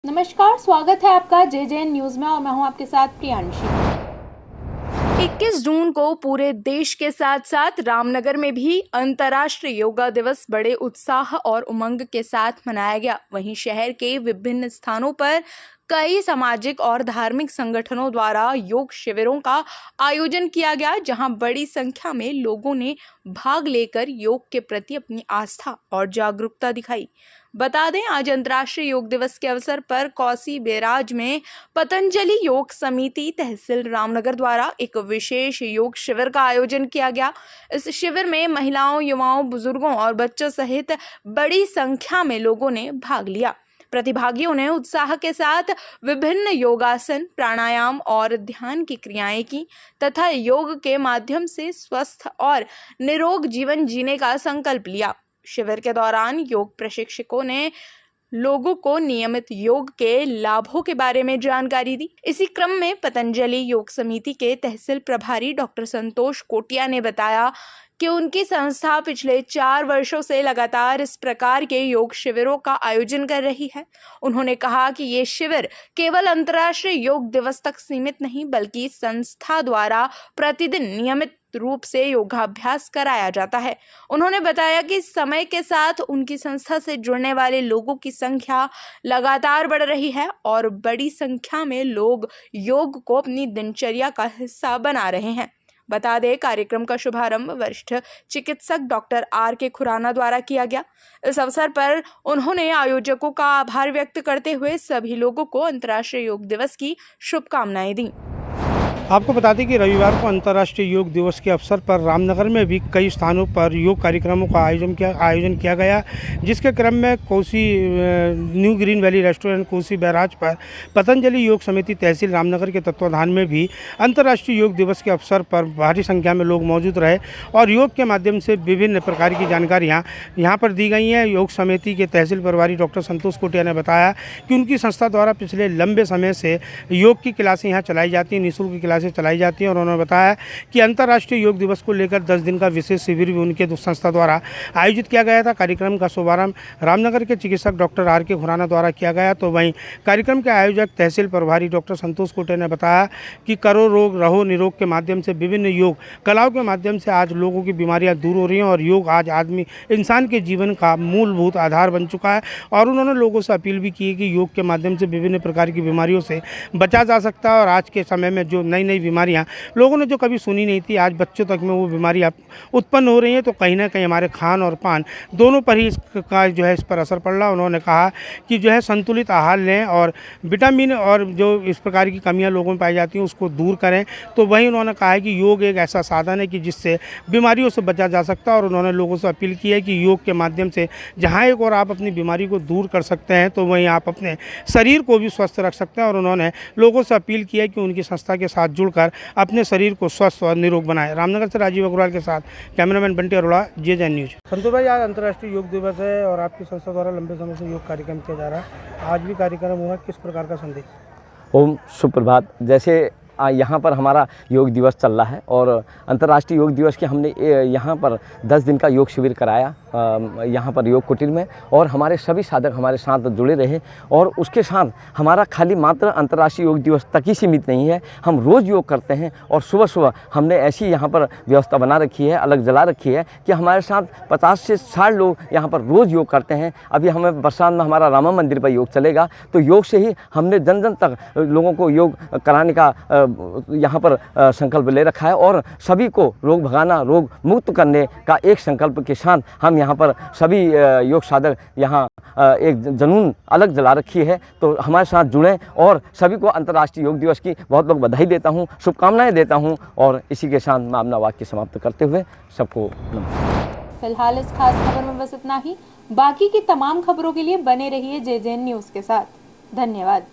नमस्कार, स्वागत है आपका जेजेएन न्यूज में और मैं हूं आपके साथ प्रियांशी। 21 जून को पूरे देश के साथ साथ रामनगर में भी अंतर्राष्ट्रीय योगा दिवस बड़े उत्साह और उमंग के साथ मनाया गया। वहीं शहर के विभिन्न स्थानों पर कई सामाजिक और धार्मिक संगठनों द्वारा योग शिविरों का आयोजन किया गया, जहां बड़ी संख्या में लोगों ने भाग लेकर योग के प्रति अपनी आस्था और जागरूकता दिखाई। बता दें, आज अंतर्राष्ट्रीय योग दिवस के अवसर पर कौसी बैराज में पतंजलि योग समिति तहसील रामनगर द्वारा एक विशेष योग शिविर का आयोजन किया गया। इस शिविर में महिलाओं, युवाओं, बुजुर्गों और बच्चों सहित बड़ी संख्या में लोगों ने भाग लिया। प्रतिभागियों ने उत्साह के साथ विभिन्न योगासन, प्राणायाम और ध्यान की क्रियाएं की तथा योग के माध्यम से स्वस्थ और निरोग जीवन जीने का संकल्प लिया। शिविर के दौरान योग प्रशिक्षकों ने लोगों को नियमित योग के लाभों के बारे में जानकारी दी। इसी क्रम में पतंजलि योग समिति के तहसील प्रभारी डॉक्टर संतोष कोटिया ने बताया कि उनकी संस्था पिछले 4 वर्षों से लगातार इस प्रकार के योग शिविरों का आयोजन कर रही है। उन्होंने कहा कि ये शिविर केवल अंतर्राष्ट्रीय योग दिवस तक सीमित नहीं, बल्कि संस्था द्वारा प्रतिदिन नियमित रूप से योगाभ्यास कराया जाता है। उन्होंने बताया कि समय के साथ उनकी संस्था से जुड़ने वाले लोगों की संख्या लगातार बढ़ रही है और बड़ी संख्या में लोग योग को अपनी दिनचर्या का हिस्सा बना रहे हैं। बता दें, कार्यक्रम का शुभारंभ वरिष्ठ चिकित्सक डॉक्टर R.K. खुराना द्वारा किया गया। इस अवसर पर उन्होंने आयोजकों का आभार व्यक्त करते हुए सभी लोगों को अंतर्राष्ट्रीय योग दिवस की शुभकामनाएं दी। आपको बता दें कि रविवार को अंतर्राष्ट्रीय योग दिवस के अवसर पर रामनगर में भी कई स्थानों पर योग कार्यक्रमों का आयोजन किया गया, जिसके क्रम में Kosi new green valley restaurant Kosi barrage पर पतंजलि योग समिति तहसील रामनगर के तत्वाधान में भी अंतर्राष्ट्रीय योग दिवस के अवसर पर भारी संख्या में लोग मौजूद रहे और योग के माध्यम से विभिन्न प्रकार की जानकारियाँ यहाँ पर दी गई हैं। योग समिति के तहसील प्रभारी डॉक्टर संतोष कोटिया ने बताया कि उनकी संस्था द्वारा पिछले लंबे समय से योग की क्लासें यहाँ चलाई जाती हैं, निःशुल्क क्लासें चलाई जाती हैं और उन्होंने बताया कि अंतर्राष्ट्रीय योग दिवस को लेकर 10 दिन का विशेष शिविर भी उनके संस्था द्वारा आयोजित किया गया था। कार्यक्रम का शुभारंभ रामनगर के चिकित्सक डॉक्टर R.K. खुराना द्वारा किया गया। तो वहीं कार्यक्रम के आयोजक तहसील प्रभारी डॉक्टर संतोष कोटे ने बताया कि करो रोग रहो निरोग के माध्यम से विभिन्न योग कलाओं के माध्यम से आज लोगों की बीमारियां दूर हो रही हैं और योग आज इंसान के जीवन का मूलभूत आधार बन चुका है। और उन्होंने लोगों से अपील भी की है कि योग के माध्यम से विभिन्न प्रकार की बीमारियों से बचा जा सकता है और आज के समय में जो नई बीमारियां लोगों ने जो कभी सुनी नहीं थी, आज बच्चों तक में वो बीमारियां उत्पन्न हो रही हैं। तो कहीं ना कहीं हमारे खान और पान दोनों पर ही इसका जो है इस पर असर पड़ रहा है। उन्होंने कहा कि जो है संतुलित आहार लें और विटामिन और जो इस प्रकार की कमियां लोगों में पाई जाती हैं उसको दूर करें। तो वहीं उन्होंने कहा है कि योग एक ऐसा साधन है कि जिससे बीमारियों से बचा जा सकता है और उन्होंने लोगों से अपील की है कि योग के माध्यम से जहाँ एक और आप अपनी बीमारी को दूर कर सकते हैं तो वहीं आप अपने शरीर को भी स्वस्थ रख सकते हैं। और उन्होंने लोगों से अपील की है कि उनकी संस्था के साथ जुड़कर अपने शरीर को स्वस्थ और निरोग बनाएं। रामनगर से राजीव अग्रवाल के साथ cameraman Bunty Arora, JJN news. Santosh भाई, आज अंतर्राष्ट्रीय योग दिवस है और आपकी संस्था द्वारा लंबे समय से योग कार्यक्रम किया जा रहा है, आज भी कार्यक्रम हुआ, किस प्रकार का संदेश? ओम सुप्रभात। जैसे यहाँ पर हमारा योग दिवस चल रहा है और अंतर्राष्ट्रीय योग दिवस के हमने यहाँ पर 10 दिन का योग शिविर कराया यहाँ पर योग कुटीर में और हमारे सभी साधक हमारे साथ जुड़े रहे। और उसके साथ हमारा खाली मात्र अंतर्राष्ट्रीय योग दिवस तक ही सीमित नहीं है, हम रोज़ योग करते हैं और सुबह सुबह हमने ऐसी यहाँ पर व्यवस्था बना रखी है, अलग जला रखी है कि हमारे साथ 50 से 60 लोग यहाँ पर रोज़ योग करते हैं। अभी हमें बरसात में हमारा रामा मंदिर पर योग चलेगा, तो योग से ही हमने जन जन तक लोगों को योग कराने का यहाँ पर संकल्प ले रखा है और सभी को रोग भगाना, रोग मुक्त करने का एक संकल्प के साथ हम यहाँ पर सभी योग साधक यहाँ एक जुनून अलग जला रखी है। तो हमारे साथ जुड़ें और सभी को अंतर्राष्ट्रीय योग दिवस की बहुत बहुत बधाई देता हूँ, शुभकामनाएं देता हूँ और इसी के साथ मैं अपना वाक्य समाप्त करते हुए सबको नमस्कार। फिलहाल इस खास खबर में बस इतना ही। बाकी की तमाम खबरों के लिए बने रहिए जेजेएन न्यूज के साथ। धन्यवाद।